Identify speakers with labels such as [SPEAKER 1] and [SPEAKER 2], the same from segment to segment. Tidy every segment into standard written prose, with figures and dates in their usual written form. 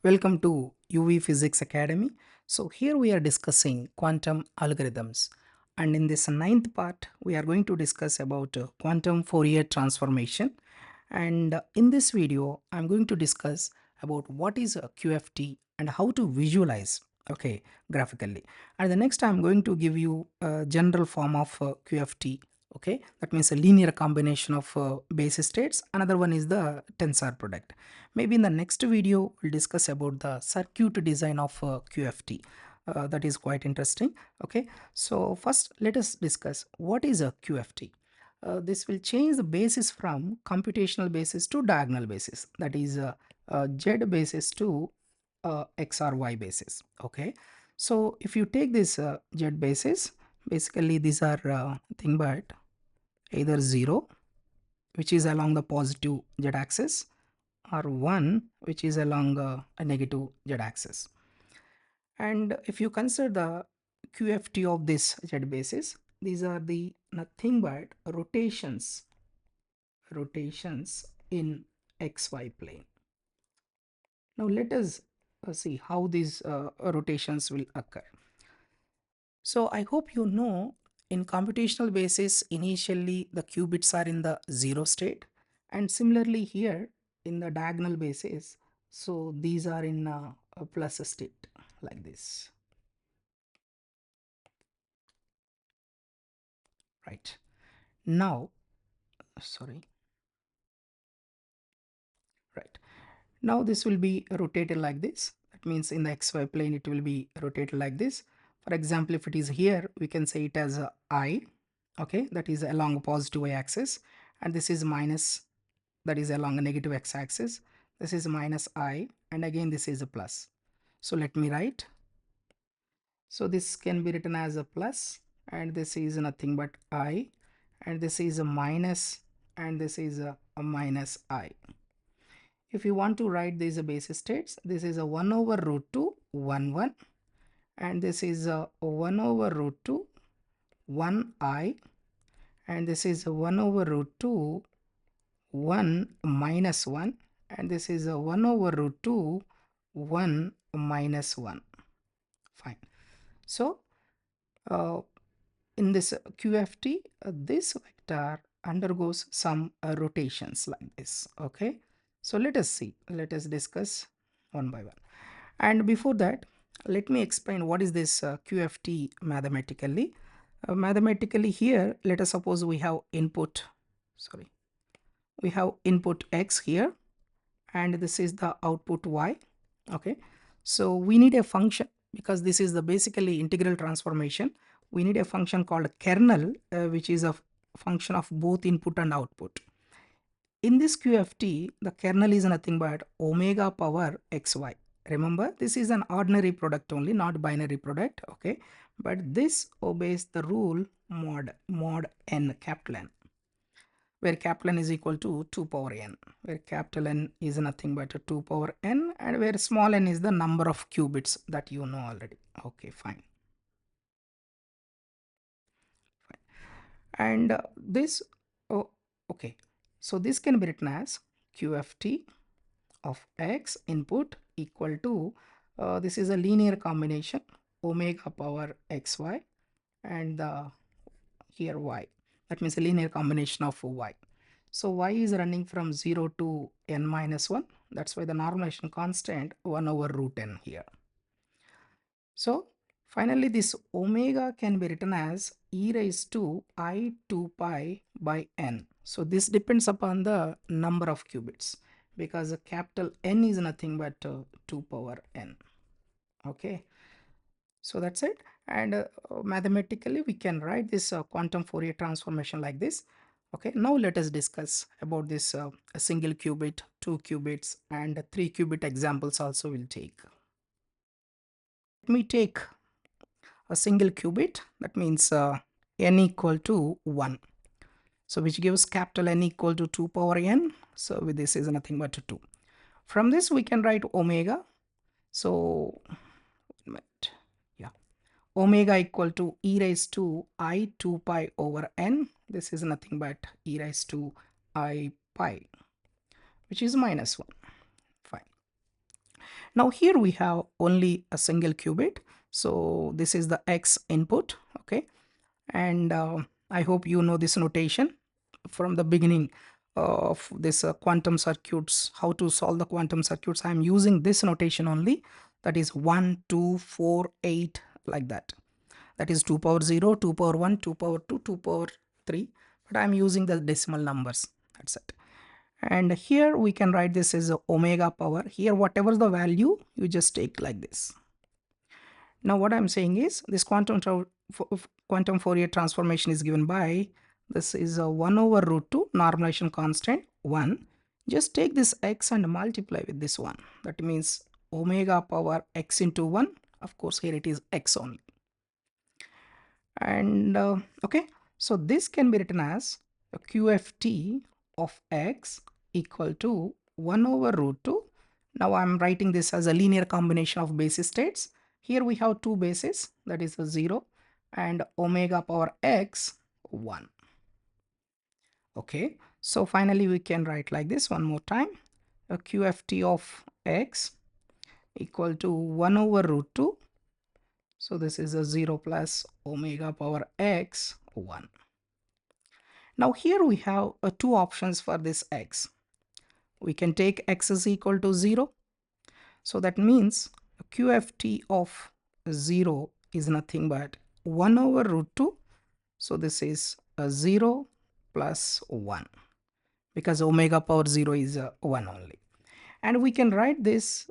[SPEAKER 1] Welcome to UV Physics Academy. So here we are discussing quantum algorithms, and in this ninth part we are going to discuss about quantum Fourier transformation. And in this video I'm going to discuss about what is a QFT and how to visualize graphically. And the next I'm going to give you a general form of QFT. Okay, that means a linear combination of basis states. Another one is the tensor product. Maybe in the next video, we'll discuss about the circuit design of QFT. That is quite interesting. Okay, so first let us discuss what is a QFT. This will change the basis from computational basis to diagonal basis. That is Z basis to X or Y basis. Okay, so if you take this Z basis, basically these are nothing but either 0, which is along the positive Z axis, or 1, which is along a negative Z axis. And if you consider the QFT of this Z basis, these are the nothing but rotations in XY plane. Now let us see how these rotations will occur. So I hope you know, in computational basis, initially the qubits are in the 0 state, and similarly here in the diagonal basis, so these are in a plus state like this, right? Now, sorry, right. Now this will be rotated like this. That means in the XY plane, it will be rotated like this. For example, if it is here, we can say it as a I, okay, that is along positive Y axis, and this is minus, that is along a negative X axis. This is minus I, and again this is a plus. So let me write. So this can be written as a plus, and this is nothing but I, and this is a minus, and this is a minus I. If you want to write these basis states, this is a 1 over root 2 1 1, and this is a 1 over root 2 1 I, and this is a 1 over root 2 1 minus 1, and this is a 1 over root 2 1 minus 1. Fine. So uh, in this QFT, this vector undergoes some rotations like this. Okay, so let us see, let us discuss one by one. And before that, let me explain what is this QFT mathematically. Mathematically here, let us suppose we have input, we have input X here, and this is the output Y. Okay, so we need a function, because this is the basically integral transformation. We need a function called kernel, which is a function of both input and output. In this QFT, the kernel is nothing but omega power xy. Remember, this is an ordinary product only, not binary product. Okay, but this obeys the rule mod n, capital N, where capital N is equal to 2 power n, where capital N is nothing but a 2 power n, and where small n is the number of qubits that you know already. Okay, fine. And this, oh, okay, so this can be written as QFT of X input equal to, this is a linear combination, omega power xy, and here y. That means a linear combination of y. So y is running from 0 to n minus 1. That's why the normalization constant 1 over root n here. So finally this omega can be written as e raised to I 2 pi by n. So this depends upon the number of qubits, because a capital N is nothing but 2 power n. Okay, so that's it. And mathematically we can write this quantum Fourier transformation like this. Okay, now let us discuss about this a single qubit, 2 qubits, and 3 qubit examples also will take. Let me take a single qubit, that means n equal to 1. So which gives capital N equal to 2 power n. So with this is nothing but 2. From this we can write omega. So yeah, omega equal to e raised to I 2 pi over n. This is nothing but e raised to I pi, which is minus 1. Fine. Now here we have only a single qubit. So this is the X input, okay? And I hope you know this notation from the beginning of this quantum circuits, how to solve the quantum circuits. I'm using this notation only, that is 1, 2, 4, 8, like that. That is 2 power 0, 2 power 1, 2 power 2, 2 power 3, but I'm using the decimal numbers, that's it. And here we can write this as omega power. Here whatever the value, you just take like this. Now what I'm saying is this quantum Fourier transformation is given by, this is a 1 over root 2 normalization constant 1. Just take this x and multiply with this 1. That means omega power x into 1. Of course here it is x only. And okay, so this can be written as a QFT of x equal to 1 over root 2. Now I'm writing this as a linear combination of basis states. Here we have two bases, that is a 0 and omega power x 1. Okay, so finally we can write like this one more time, a QFT of x equal to 1 over root 2. So this is a 0 plus omega power x 1. Now here we have two options for this x. We can take x is equal to 0. So that means QFT of 0 is nothing but 1 over root 2. So this is a 0 plus 1, because omega power 0 is 1 only. And we can write this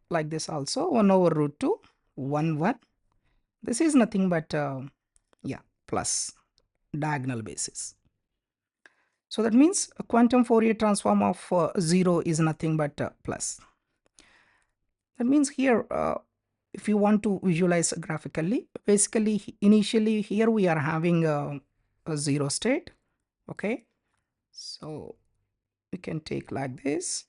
[SPEAKER 1] like this also, 1 over root 2, 1, 1. This is nothing but yeah, plus diagonal basis. So that means a quantum Fourier transform of 0 is nothing but plus. That means here, if you want to visualize graphically, basically initially here we are having a 0 state, okay? So we can take like this,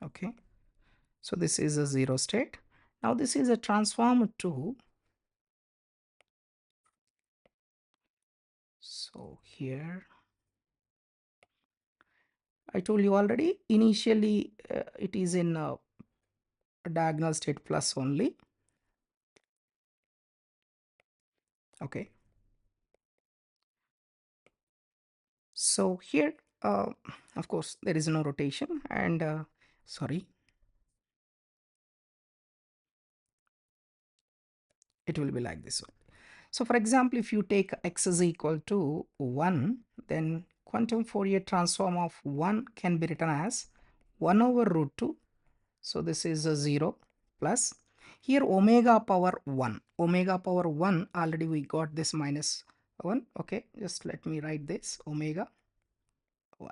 [SPEAKER 1] okay? So this is a 0 state. Now this is a transform to, so here I told you already, initially it is in a diagonal state plus only, okay? So here, of course, there is no rotation and sorry, it will be like this one. So for example, if you take x is equal to 1, then quantum Fourier transform of 1 can be written as 1 over root 2. So this is a 0 plus, here omega power 1. Omega power 1, already we got this minus 1. Okay, just let me write this omega 1.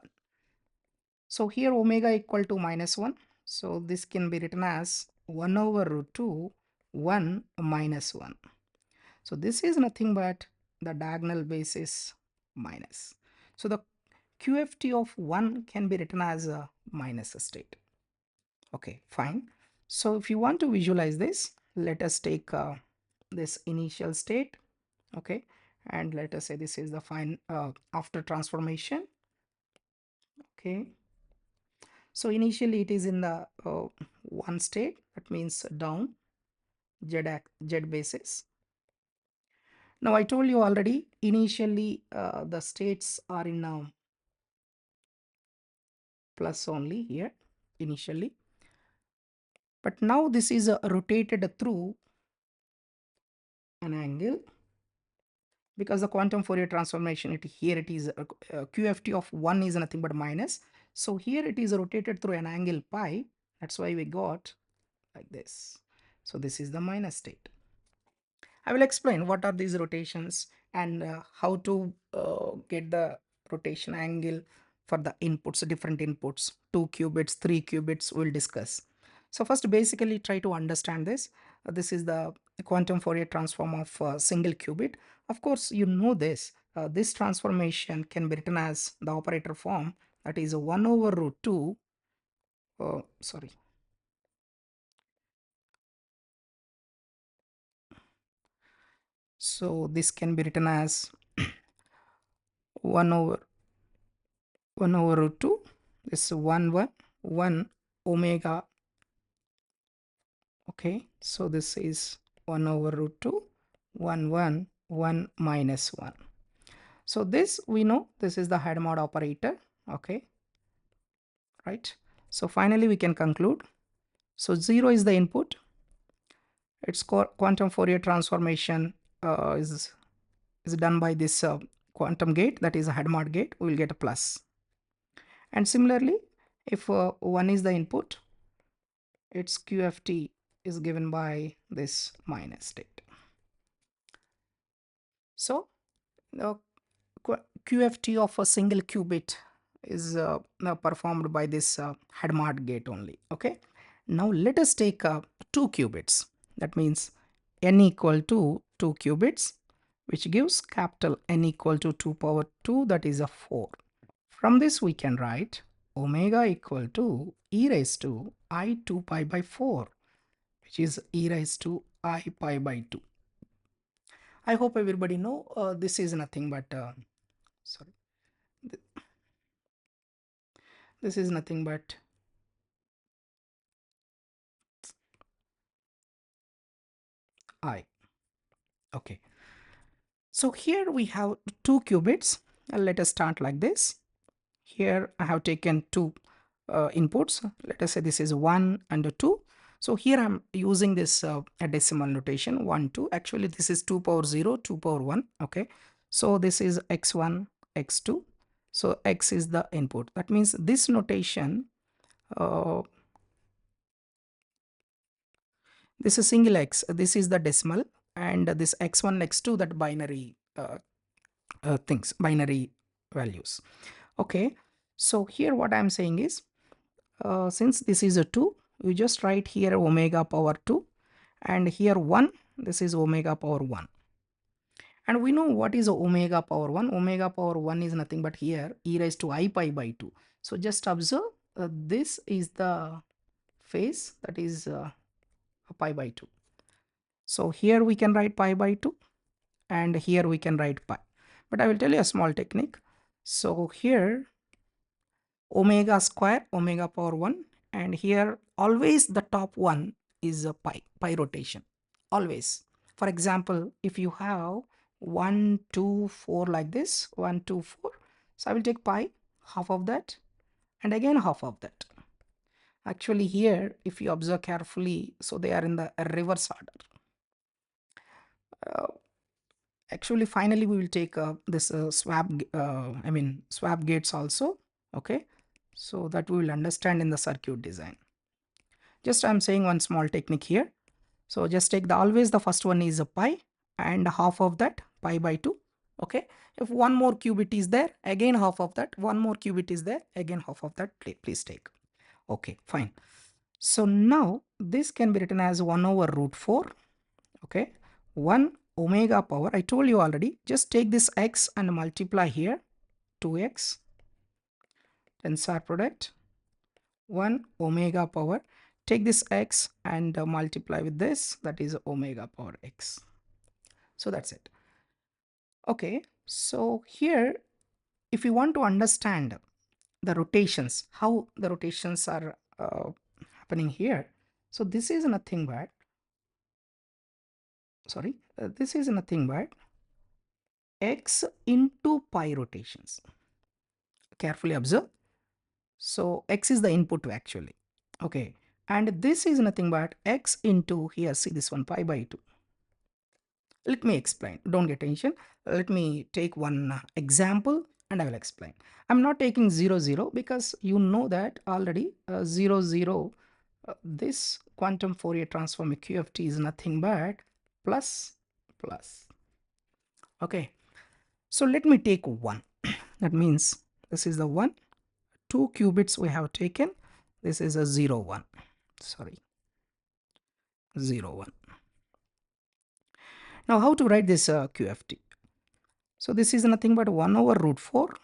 [SPEAKER 1] So here omega equal to minus 1. So this can be written as 1 over root 2, 1 minus 1. So this is nothing but the diagonal basis minus. So the QFT of 1 can be written as a minus state. Okay, fine. So if you want to visualize this, let us take this initial state, okay, and let us say this is the after transformation, okay. So initially it is in the one state, that means down, z basis. Now I told you already, initially the states are in plus only here initially, but now this is rotated through an angle, because the quantum Fourier transformation, here it is QFT of 1 is nothing but minus. So here it is rotated through an angle pi. That's why we got like this. So this is the minus state. I will explain what are these rotations and how to get the rotation angle for the inputs, different inputs, 2 qubits, 3 qubits, we'll discuss. So first basically try to understand this. This is the quantum Fourier transform of single qubit. Of course, you know this. This transformation can be written as the operator form, that is 1 over root 2, sorry. So this can be written as 1 over root 2 this 1 omega. Okay, so this is 1 over root 2, 1 minus 1. So this we know this is the head mod operator. Okay, right. So finally we can conclude. So 0 is the input. Its quantum Fourier transformation is done by this quantum gate, that is a head mod gate. We will get a plus. And similarly, if 1 is the input, its QFT is given by this minus state. So the QFT of a single qubit is performed by this head mod gate only. Okay. Now let us take 2 qubits. That means n equal to 2 qubits, which gives capital N equal to 2 power 2, that is a 4. From this we can write omega equal to e raised to I 2 pi by 4, which is e raised to I pi by 2. I hope everybody know this is nothing but sorry, this is nothing but I. Okay, so here we have 2 qubits. Let us start like this. Here I have taken 2 inputs. Let us say this is 1 and 2. So here I'm using this a decimal notation 1 2. Actually this is 2 power 0, 2 power 1. Okay, so this is x1 x2. So x is the input. That means this notation, this is single x, this is the decimal, and this x1 x2, that binary things, binary values. Okay, so here what I'm saying is, since this is a 2, you just write here omega power 2, and here 1, this is omega power 1. And we know what is omega power 1. Omega power 1 is nothing but here e raised to I pi by 2. So just observe, this is the phase, that is pi by 2. So here we can write pi by 2, and here we can write pi. But I will tell you a small technique. So here omega square, omega power 1, and here always the top one is a pi rotation, always. For example, if you have 1 2 4 like this, 1 2 4, so I will take pi, half of that, and again half of that. Actually here if you observe carefully, so they are in the reverse order. Actually finally we will take this swap gates also. Okay, so that we will understand in the circuit design. Just I'm saying one small technique here. So just take the, always the first one is a pi, and half of that pi by 2. Okay, if one more qubit is there, again half of that, one more qubit is there, again half of that, please take. Okay, fine. So now this can be written as 1 over root 4. Okay, 1 omega power, I told you already, just take this x and multiply here, 2x, tensor product, 1 omega power, take this x and multiply with this, that is omega power x. So that's it. Okay, so here if you want to understand the rotations, how the rotations are happening here, so this is nothing but, sorry, this is nothing but x into pi rotations. Carefully observe. So x is the input actually. Okay, and this is nothing but x into, here see this one, pi by 2. Let me explain, don't get tension. Let me take one example and I will explain. I'm not taking 0 0 because you know that already 0 0, this quantum Fourier transform QFT is nothing but plus plus. Okay, so let me take 1. That means this is the 1, 2 qubits we have taken, this is a 0 1, sorry, 0 1. Now how to write this QFT? So this is nothing but 1 over root 4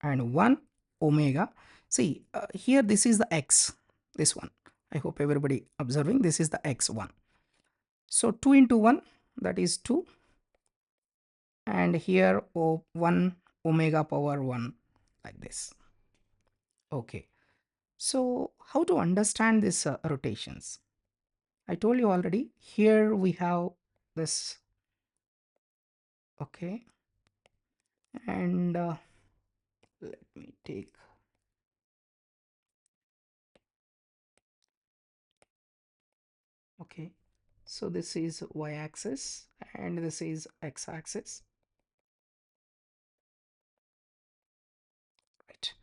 [SPEAKER 1] and 1 omega. See here this is the x, this one. I hope everybody observing, this is the x1. So 2 into 1, that is 2, and here 1 omega power 1, like this. Okay. So how to understand this rotations? I told you already. Here we have this. Okay. And let me take. Okay. So this is y-axis and this is x-axis. Right.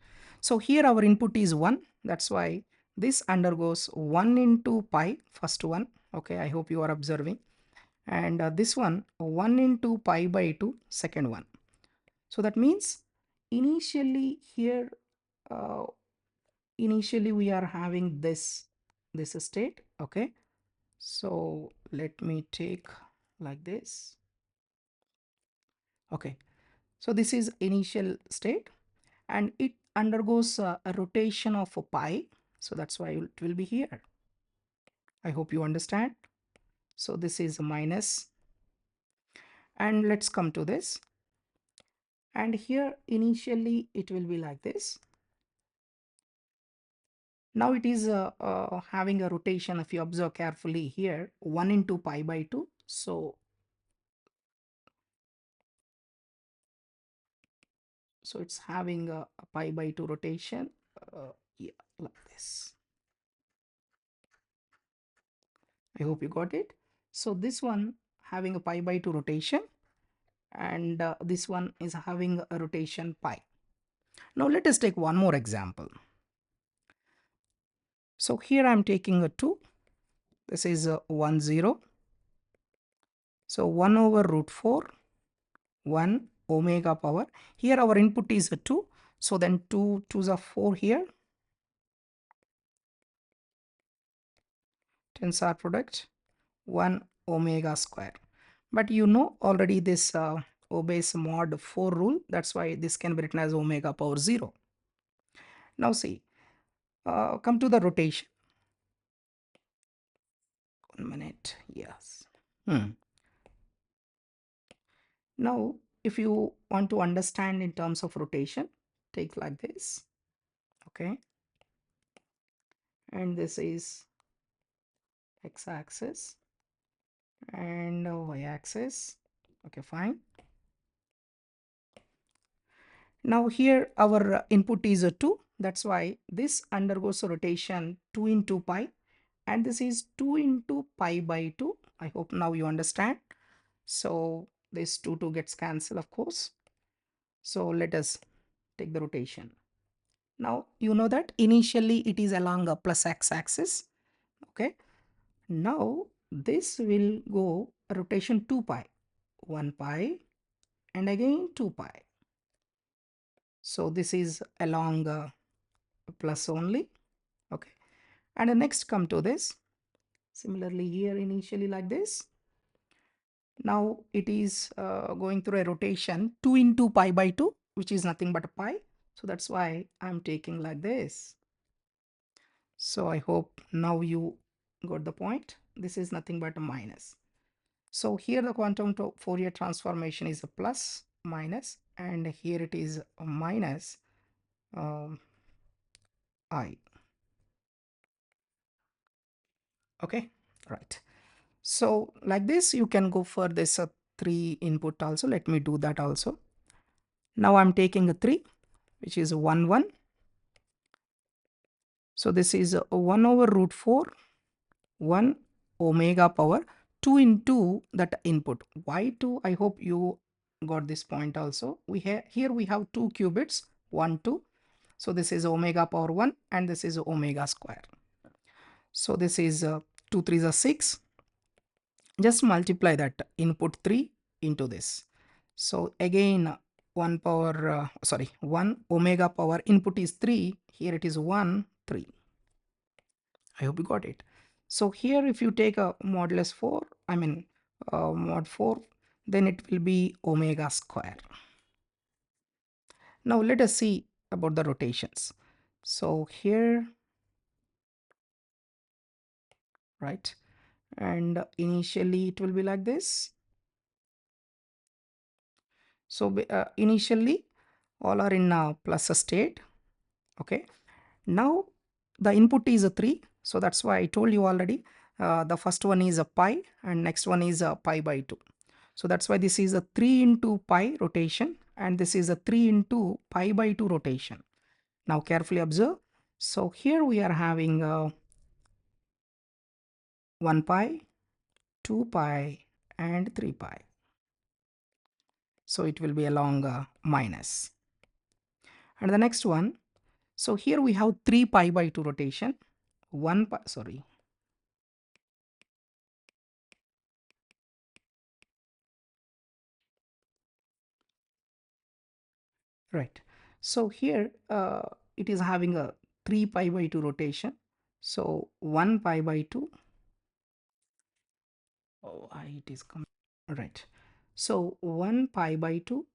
[SPEAKER 1] So here our input is 1. That's why this undergoes 1 into pi, first one. Okay, I hope you are observing. And this one 1 into pi by 2, second one. So that means initially here, uh, initially we are having this state. Okay. So let me take like this. Okay. So this is initial state and it undergoes a rotation of a pi. So that's why it will be here. I hope you understand. So this is minus, and let's come to this. And here initially it will be like this. Now it is having a rotation, if you observe carefully here, 1 into pi by 2. So it's having a pi by 2 rotation. Yeah, like this. I hope you got it. So this one having a pi by 2 rotation, and this one is having a rotation pi. Now let us take one more example. So here I'm taking a 2. This is a 1 0. So 1 over root 4, 1 omega power. Here our input is a 2. So then 2 2s are 4 here. Tensor product 1 omega square. But you know already this obeys mod 4 rule. That's why this can be written as omega power 0. Now see, come to the rotation. 1 minute. Yes. Now, if you want to understand in terms of rotation, take like this. Okay. And this is x-axis and y-axis. Okay, fine. Now here our input is a 2. That's why this undergoes a rotation 2 into pi, and this is 2 into pi by 2. I hope now you understand. So this 2 gets cancelled, of course. So let us take the rotation. Now you know that initially it is along a plus x-axis. Okay. Now this will go rotation 2 pi, 1 pi, and again 2 pi. So this is along plus only. Okay. And the next come to this. Similarly here initially like this. Now it is going through a rotation 2 into pi by 2, which is nothing but a pi. So that's why I'm taking like this. So I hope now you got the point. This is nothing but a minus. So here the quantum Fourier transformation is a plus minus, and here it is a minus I. Okay, right. So like this, you can go for this 3 input also. Let me do that also. Now I'm taking a 3, which is 1 1. So this is 1 over root 4, 1 omega power 2 into that input. Why 2? I hope you got this point also. Here we have 2 qubits, 1 2. So this is omega power 1 and this is omega square. So this is 2 3s are 6. Just multiply that input 3 into this. So again 1 power, 1 omega power input is 3. Here it is 1 3. I hope you got it. So here if you take a modulus 4, I mean mod 4, then it will be omega square. Now let us see about the rotations. So here, right, and initially it will be like this. So initially all are in plus state. Okay. Now the input is a 3, so that's why I told you already. The first one is a pi and next one is a pi by 2. So that's why this is a 3 into pi rotation and this is a 3 into pi by 2 rotation. Now carefully observe. So here we are having 1 pi, 2 pi and 3 pi. So it will be along minus. And the next one, so here we have 3 pi by 2 rotation, 1 pi, sorry, right. So here it is having a 3 pi by 2 rotation. So 1 pi by 2, oh, it is coming, right. So 1 pi by 2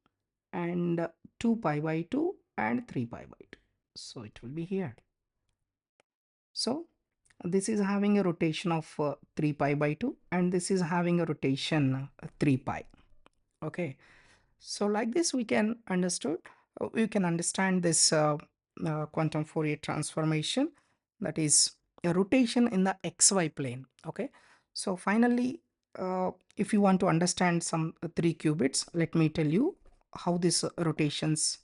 [SPEAKER 1] and 2 pi by 2 and 3 pi by 2. So it will be here. So this is having a rotation of 3 pi by 2 and this is having a rotation 3 pi. Okay, so like this we can understand this quantum Fourier transformation, that is a rotation in the xy plane. Okay, so finally if you want to understand some 3 qubits, let me tell you how these rotations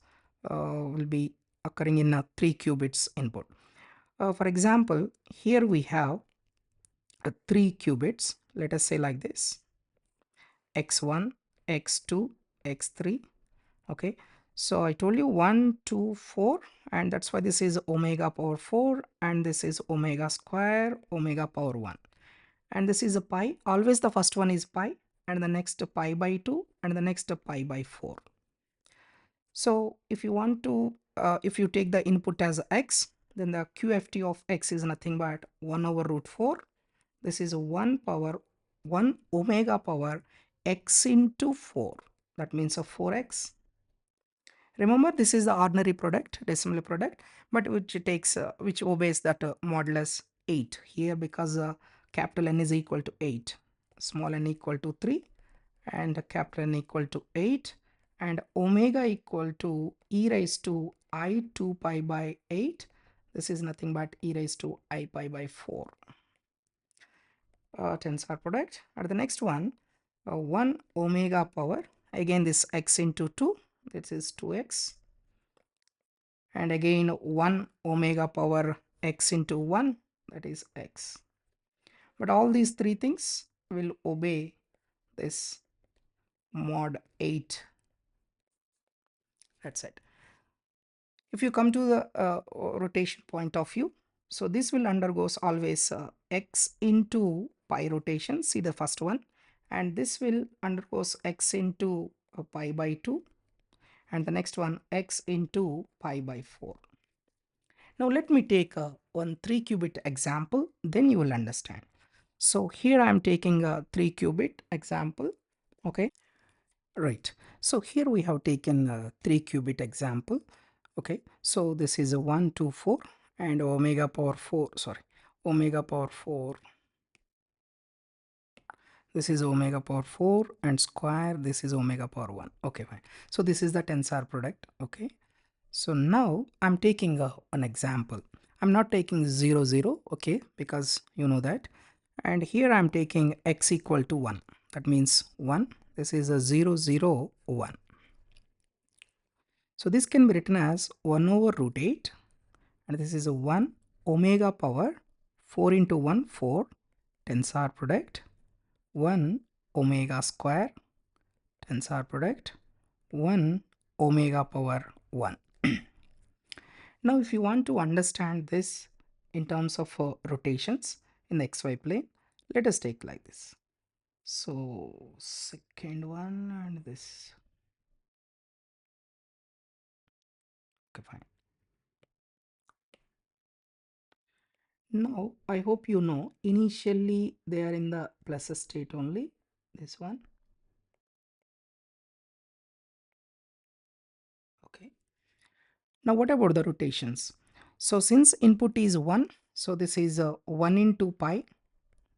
[SPEAKER 1] will be occurring in a 3 qubits input. For example, here we have 3 qubits, let us say like this: x1, x2, x3. Okay, so I told you 1 2 4, and that's why this is omega power 4 and this is omega square omega power 1, and this is a pi. Always the first one is pi and the next pi by 2 and the next pi by 4. So if you want to if you take the input as x, then the QFT of x is nothing but 1 over root 4. This is 1 power 1 omega power x into 4. That means a 4x. Remember, this is the ordinary product, decimal product, but which takes which obeys that modulus 8 here, because capital N is equal to 8, small n equal to 3, and capital N equal to 8, and omega equal to e raised to I 2 pi by 8. This is nothing but e raised to I pi by 4. Tensor product. And the next one, 1 omega power, again this x into 2, this is 2x, and again 1 omega power x into 1, that is x. But all these three things will obey this mod 8. That's it. If you come to the rotation point of view, so this will undergoes always x into pi rotation, see the first one, and this will undergoes x into pi by 2, and the next one x into pi by 4. Now let me take one 3 qubit example, then you will understand. So here I am taking a 3 qubit example. Okay, right. So here we have taken a 3 qubit example. Okay, so this is a 1 2 4 and omega power 4, sorry, omega power 4, this is omega power 4 and square, this is omega power 1. Okay, fine. So this is the tensor product. Okay, so now I'm taking an example. I'm not taking 0 0, okay, because you know that, and here I'm taking x equal to 1, that means 1, this is a 0 0 1. So this can be written as 1 over root 8, and this is a 1 omega power 4 into 1 4 tensor product, 1 omega square tensor product, 1 omega power 1. Now if you want to understand this in terms of rotations in the xy plane, let us take like this. So second one and this. Okay, fine. Now I hope you know initially they are in the plus state only, this one. Okay, now what about the rotations? So since input is 1, so this is 1 into pi.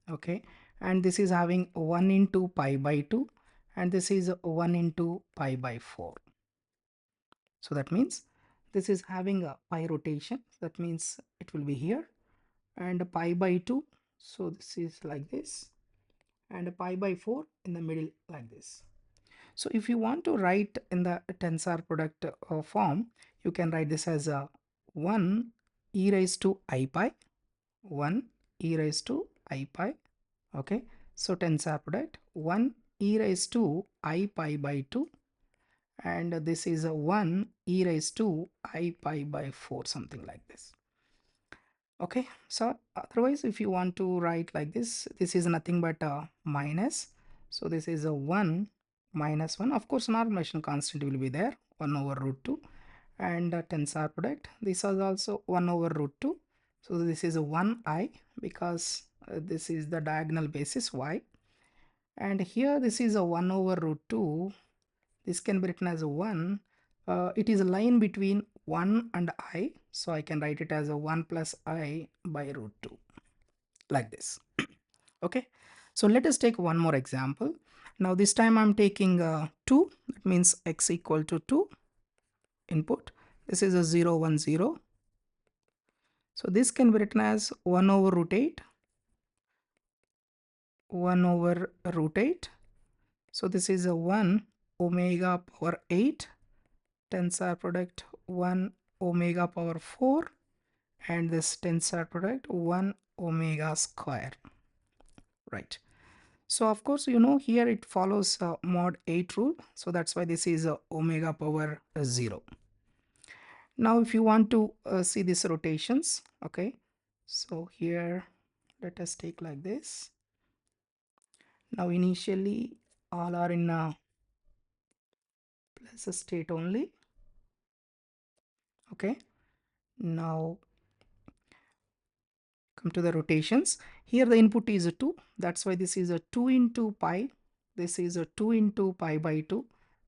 [SPEAKER 1] Okay, and this is having 1 into pi by 2, and this is 1 into pi by 4. So that means this is having a pi rotation, that means it will be here, and pi by 2, so this is like this, and pi by 4 in the middle like this. So if you want to write in the tensor product form, you can write this as a 1 e raised to I pi, 1 e raised to I pi. Okay, so tensor product 1 e raised to I pi by 2, and this is a 1 e raised to I pi by 4, something like this. Okay, so otherwise if you want to write like this is nothing but a minus, so this is a 1 minus 1. Of course normalization constant will be there, 1 over root 2, and tensor product, this is also 1 over root 2, so this is a 1i, because this is the diagonal basis y, and here this is a 1 over root 2, this can be written as a 1. It is a line between 1 and I, so I can write it as a 1 plus I by root 2, like this. Okay, so let us take one more example. Now this time I'm taking 2, that means x equal to 2 input. This is a 0 1 0, so this can be written as 1 over root 8, 1 over root 8, so this is a 1 omega power 8, tensor product 1 omega power 4, and this tensor product 1 omega square, right? So of course here it follows mod 8 rule, so that's why this is omega power 0. Now if you want to see these rotations, okay, so here let us take like this. Now initially all are in plus state only. Okay, now come to the rotations. Here the input is a 2, that's why this is a 2 into pi, this is a 2 into pi by 2,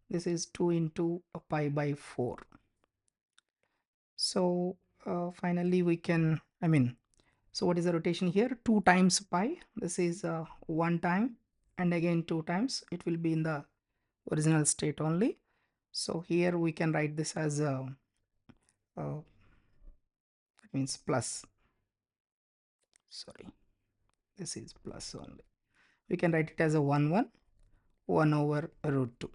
[SPEAKER 1] this is 2 into a pi by 4. So finally we can, so what is the rotation here? 2 times pi, this is 1 time, and again 2 times, it will be in the original state only. So here we can write this as that means plus, sorry, this is plus only. We can write it as a 1 1 1 over root 2.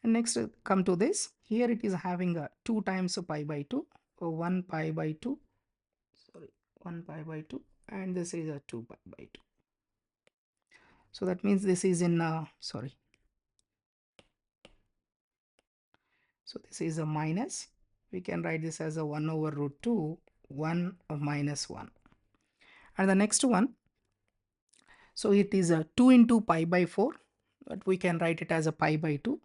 [SPEAKER 1] And next come to this, here it is having a 2 times pi by 2, 1 pi by 2, sorry, 1 pi by 2, and this is a 2 pi by 2. So that means this is in sorry, so this is a minus, we can write this as a 1 over root 2 1 minus 1. And the next one, so it is a 2 into pi by 4, but we can write it as a pi by 2,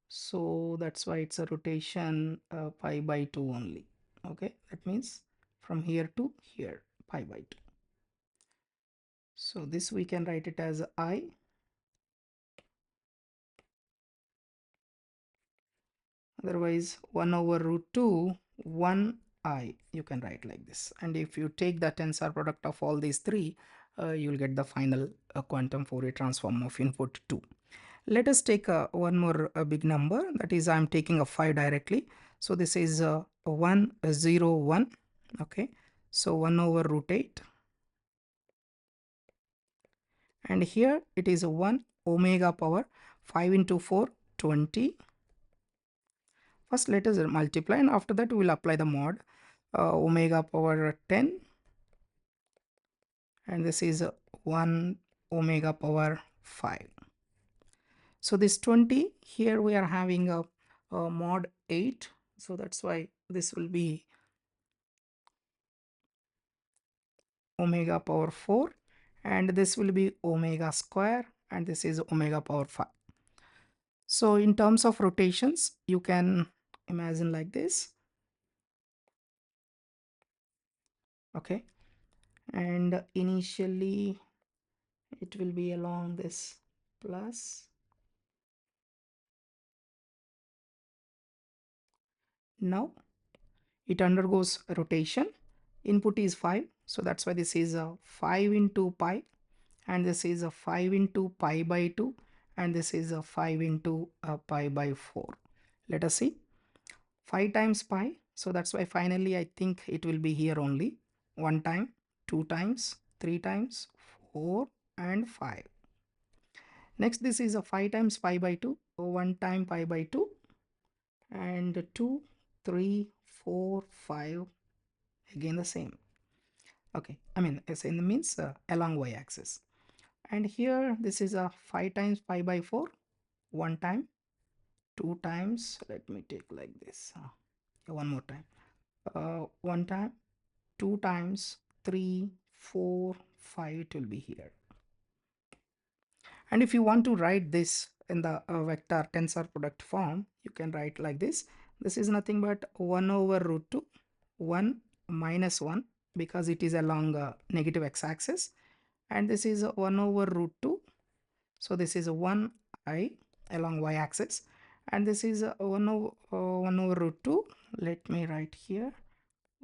[SPEAKER 1] so that's why it's a rotation pi by 2 only. Okay, that means from here to here pi by 2. So this we can write it as I, otherwise 1 over root 2 1 I, you can write like this. And if you take the tensor product of all these three, you will get the final quantum Fourier transform of input 2. Let us take one more big number, that is I'm taking a 5 directly. So this is 1 0 1. Okay, so 1 over root 8, and here it is a 1 omega power 5 into 4 20. First let us multiply, and after that we will apply the mod omega power 10, and this is 1 omega power 5. So this 20, here we are having a mod 8, so that's why this will be omega power 4, and this will be omega square, and this is omega power 5. So in terms of rotations, you can imagine like this. Okay, and initially it will be along this plus. Now it undergoes rotation. Input is 5, so that's why this is a 5 into pi, and this is a 5 into pi by 2, and this is a 5 into pi by 4. Let us see, 5 times pi, So that's why finally I think it will be here only. 1 time, 2 times, 3 times, 4 and 5. Next, this is a 5 times pi by 2, 1 time pi by 2 and 2, 3, 4, 5, again the same. Okay, I mean same means along y-axis. And here this is a 5 times pi by 4, 1 time, 2 times, let me take like this, one more time, 1 time, 2 times, 3, 4, 5, it will be here. And if you want to write this in the vector tensor product form, you can write like this. This is nothing but 1 over root 2, 1 minus 1, because it is along negative x-axis, and this is 1 over root 2. So this is 1i along y-axis, and this is 1 over root 2. Let me write here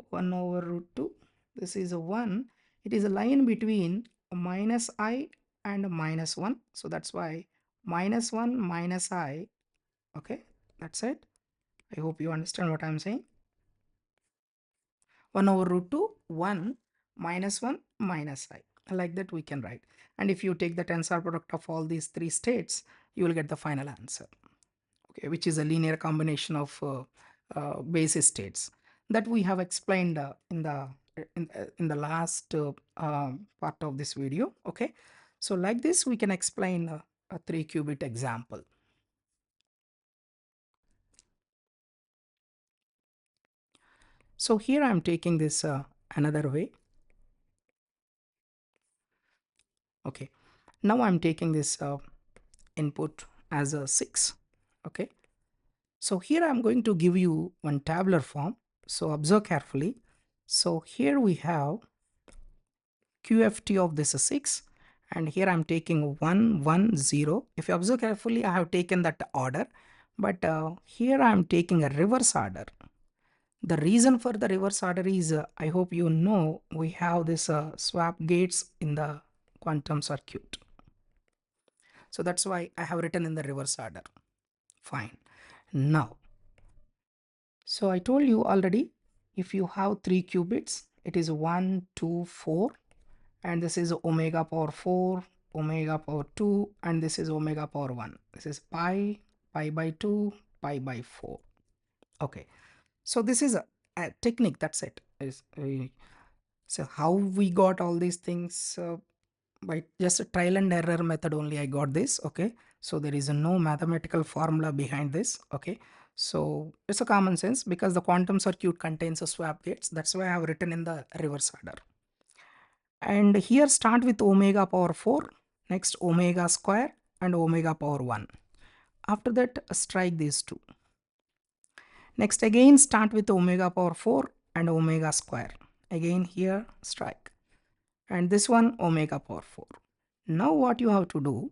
[SPEAKER 1] 1 over root 2. This is a 1. It is a line between minus I and minus 1. So that's why minus 1 minus I. Okay, that's it. I hope you understand what I'm saying. 1 over root 2, 1 minus 1 minus I. Like that we can write. And if you take the tensor product of all these three states, you will get the final answer. Okay, which is a linear combination of basis states that we have explained in the last part of this video. Okay, so like this we can explain a 3-qubit example. So here I'm taking this another way. Okay, now I'm taking this input as a 6. Okay, so here I'm going to give you one tabular form, so observe carefully. So here we have QFT of this is 6, and here I'm taking 1 1 0. If you observe carefully, I have taken that order, but here I'm taking a reverse order. The reason for the reverse order is I hope you know we have this swap gates in the quantum circuit, so that's why I have written in the reverse order. Fine. Now, so I told you already, if you have 3 qubits, it is 1 2 4, and this is omega power 4, omega power 2, and this is omega power 1. This is pi, pi by 2, pi by 4. Okay, so this is a technique, that's it. So how we got all these things, by just a trial and error method only I got this. Okay, so there is no mathematical formula behind this. Okay, so it's a common sense because the quantum circuit contains a swap gates. That's why I have written in the reverse order. And here start with omega power 4, next omega square and omega power 1. After that strike these two. Next again start with omega power 4 and omega square. Again here strike. And this one omega power 4. Now what you have to do,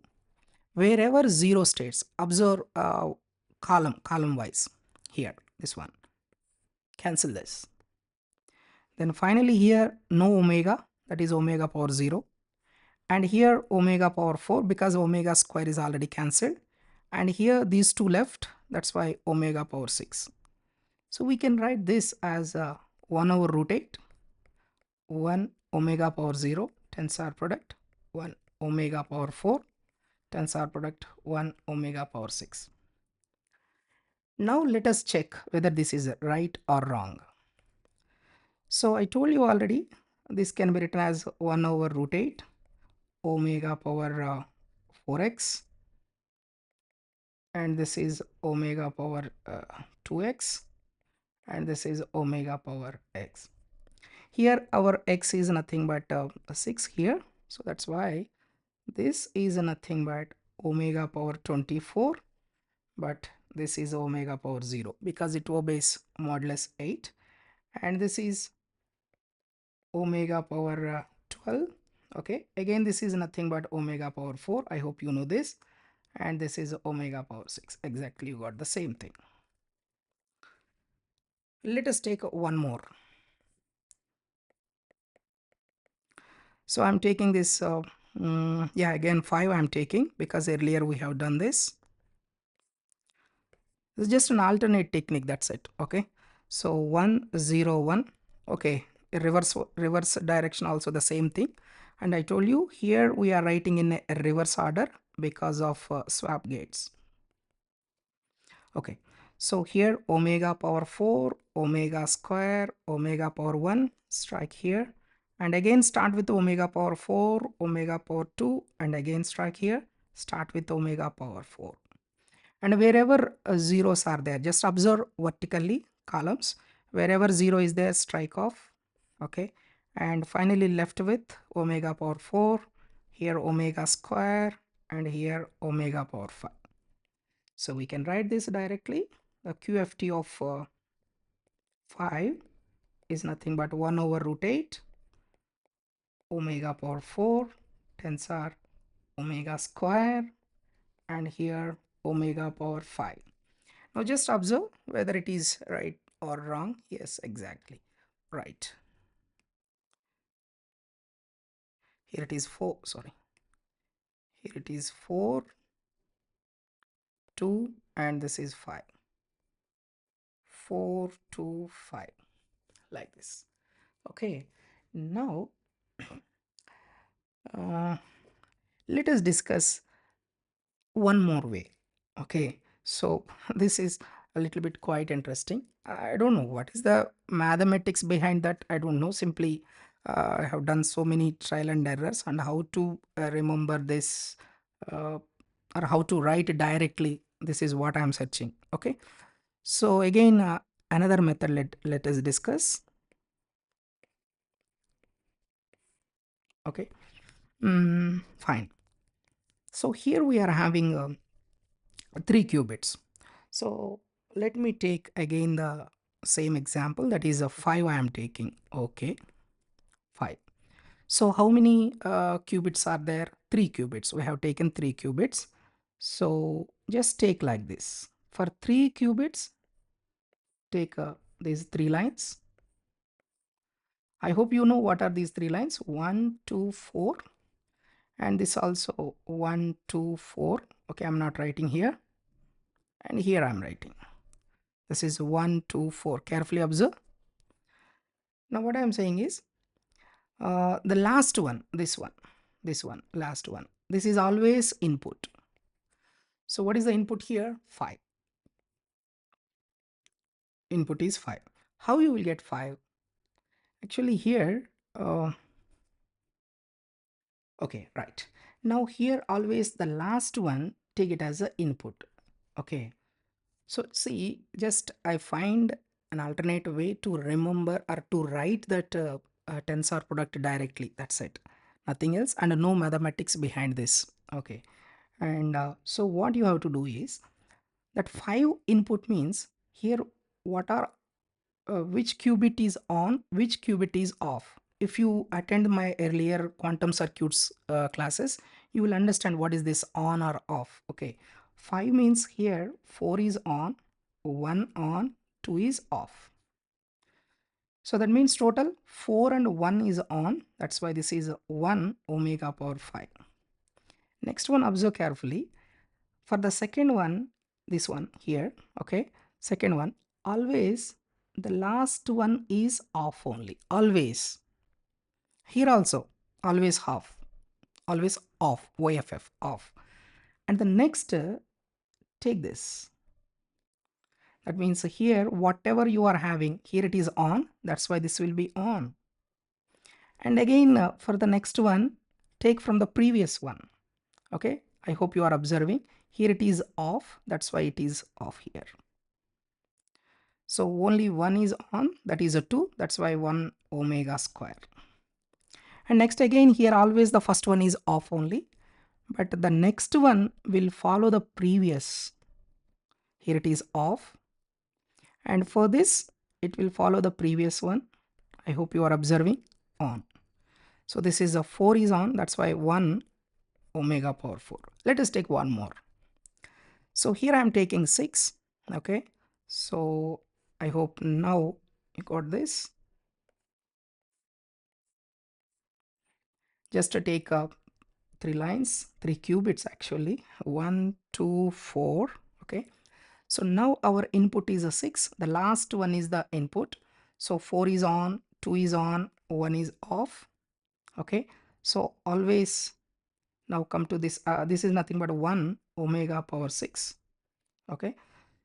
[SPEAKER 1] wherever 0 states, observe column wise. Here, this one. Cancel this. Then finally here no omega, that is omega power 0. And here omega power 4 because omega square is already cancelled, and here these two left, that's why omega power 6. So we can write this as 1 over root 8, 1 omega power 0 tensor product, 1 omega power 4 tensor product, 1 omega power 6. Now let us check whether this is right or wrong. So I told you already, this can be written as 1 over root 8 omega power 4x, and this is omega power 2x, and this is omega power x. Here our x is nothing but 6 here, so that's why this is nothing but omega power 24, but this is omega power 0 because it obeys modulus 8, and this is omega power 12. Okay, again this is nothing but omega power 4. I hope you know this, and this is omega power 6. Exactly, you got the same thing. Let us take one more. So I'm taking this yeah, again 5 I'm taking because earlier we have done this. This is just an alternate technique, that's it. Okay, So 1 0 1. Okay, reverse direction also the same thing. And I told you here we are writing in a reverse order because of swap gates. Okay, so here omega power 4, omega square, omega power 1, strike here, and again start with omega power 4, omega power 2, and again strike here, start with omega power 4. And wherever zeros are there, just observe vertically columns. Wherever 0 is there, strike off. Okay, and finally left with omega power 4, here omega square, and here omega power 5. So we can write this directly. The QFT of 5 is nothing but 1 over root 8 omega power 4 tensor omega square, and here omega power 5. Now just observe whether it is right or wrong. Yes, exactly right. Here it is 4, sorry. Here it is 4, 2, and this is 5. 4, 2, 5, like this. Okay, now let us discuss one more way. Okay, so this is a little bit quite interesting. I don't know what is the mathematics behind that. I don't know. Simply I have done so many trial and errors, and how to remember this, or how to write it directly, this is what I am searching. Okay, so again another method let us discuss. Okay, fine. So here we are having 3 qubits. So let me take again the same example, that is a 5 I am taking. Okay, 5. So how many qubits are there? 3 qubits. We have taken 3 qubits. So just take like this. For 3 qubits, take these 3 lines. I hope you know what are these 3 lines. 1, 2, 4. And this also 1, 2, 4. Okay, I'm not writing here. And here I'm writing. This is 1, 2, 4. Carefully observe. Now what I'm saying is the last one, this one, last one. This is always input. So what is the input here? 5. Input is 5. How you will get 5? Actually here, okay, right. Now here always the last one, take it as an input. Okay. So see, just I find an alternate way to remember or to write that tensor product directly. That's it. Nothing else, and no mathematics behind this. Okay. And so what you have to do is that 5 input means here what are which qubit is on, which qubit is off. If you attend my earlier quantum circuits classes, you will understand what is this on or off. Okay, 5 means here 4 is on, 1 on, 2 is off. So that means total 4 and 1 is on. That's why this is 1 omega power 5. Next one, observe carefully. For the second one, this one here, okay, second one, always the last one is off only, always. Here also, always half, always off, YFF, off. And the next, take this. That means here, whatever you are having, here it is on, that's why this will be on. And again, for the next one, take from the previous one. Okay, I hope you are observing. Here it is off, that's why it is off here. So only one is on, that is a 2, that's why 1 omega square. And next again here always the first one is off only, but the next one will follow the previous. Here it is off, and for this it will follow the previous one. I hope you are observing, on. So this is a 4 is on, that's why 1 omega power 4. Let us take one more. So here I am taking 6. Okay, so I hope now you got this. Just to take 3 lines, 3 qubits actually, 1, 2, 4. Okay, So now our input is a 6, the last one is the input. So 4 is on, 2 is on, 1 is off. Okay, so always now come to this, this is nothing but 1 omega power 6. Okay,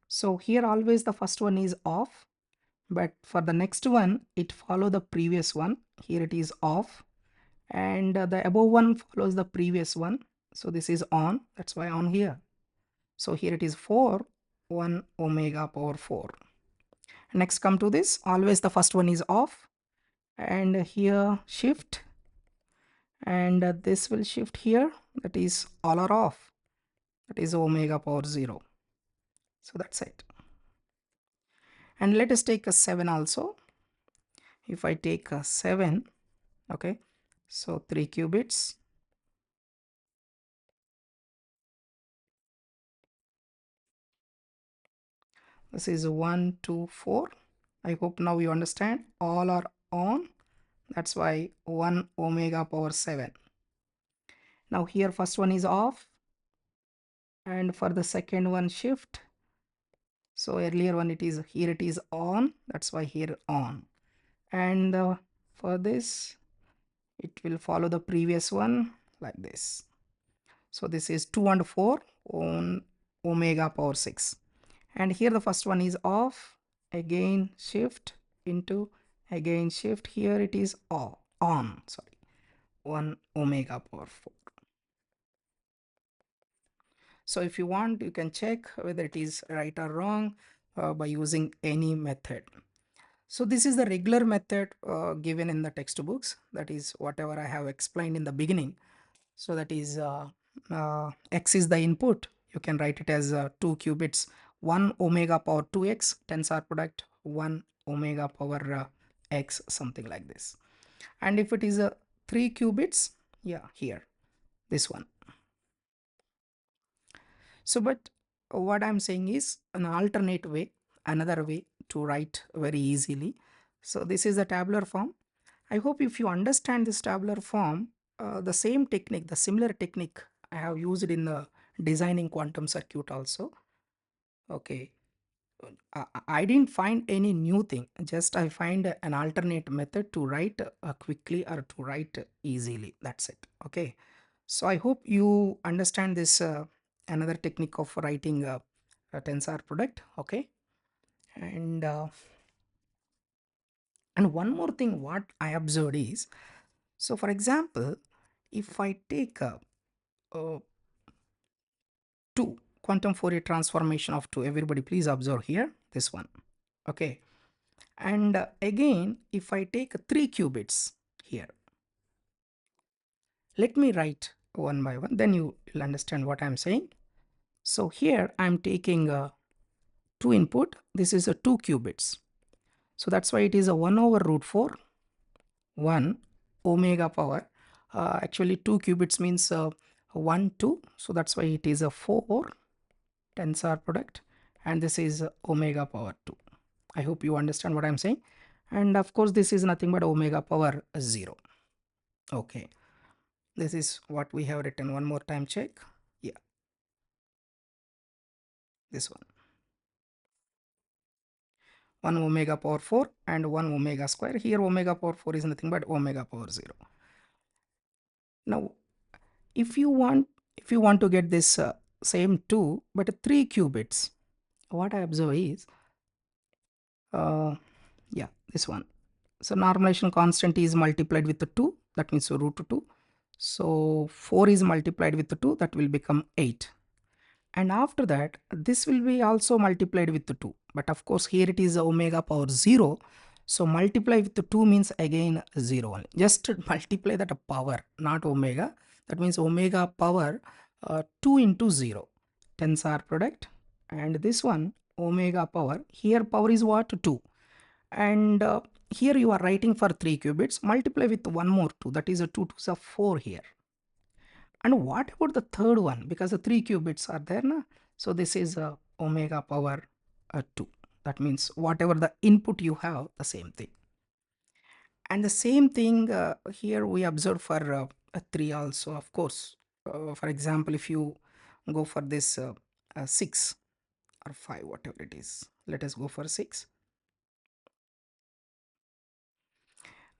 [SPEAKER 1] so here always the first one is off, but for the next one it follow the previous one. Here it is off, and the above one follows the previous one. So this is on, that's why on here. So here it is 4 1 omega power 4. Next come to this, always the first one is off, and here shift, and this will shift here, that is all are off, that is omega power 0. So that's it. And let us take a 7 also. If I take a 7, okay, so 3 qubits, this is 1 2 4. I hope now you understand, all are on, that's why 1 omega power 7. Now here first one is off, and for the second one shift. So earlier one it is, here it is on, that's why here on. And for this it will follow the previous one like this. So this is 2 and 4 on omega power 6. And here the first one is off, again shift into, again shift, here it is off, on, sorry, 1 omega power 4. So if you want, you can check whether it is right or wrong by using any method. So this is the regular method given in the textbooks, that is whatever I have explained in the beginning. So that is x is the input, you can write it as 2 qubits, 1 omega power 2x, tensor product 1 omega power x, something like this. And if it is 3 qubits, yeah, here this one. So but what I'm saying is an alternate way, another way to write very easily. So this is the tabular form. I hope if you understand this tabular form, the same technique, the similar technique I have used in the designing quantum circuit also. Okay, I didn't find any new thing, just I find an alternate method to write quickly or to write easily, that's it. Okay, so I hope you understand this another technique of writing a tensor product. Okay, and one more thing what I observed is, so for example, if I take a 2 quantum Fourier transformation of 2, everybody please observe here this one. Okay, and again if I take 3 qubits here, let me write one by one, then you will understand what I'm saying. So here I'm taking 2 input, this is a 2 qubits, so that's why it is a 1 over root 4 1 omega power, actually 2 qubits means 1 2, so that's why it is a 4 tensor product, and this is omega power 2. I hope you understand what I'm saying. And of course this is nothing but omega power 0. Okay, this is what we have written. One more time check. Yeah, this one, 1 omega power 4 and 1 omega square. Here omega power 4 is nothing but omega power 0. Now if you want to get this same 2 but 3 qubits, what I observe is yeah, this one. So normalization constant is multiplied with the 2, that means root 2. So 4 is multiplied with the 2, that will become 8. And after that this will be also multiplied with the 2, but of course here it is omega power 0. So multiply with the 2 means again 0 only. Just multiply that power, not omega. That means omega power 2 into 0. Tensor product. And this one omega power, here power is what? 2. And here you are writing for 3 qubits. Multiply with one more 2. That is a 2 to the 4 here. And what about the third one? Because the 3 qubits are there, na? So this is omega power 2. That means whatever the input you have, the same thing. And the same thing here we observe for 3 also, of course. For example, if you go for this 6, or 5, whatever it is. Let us go for 6.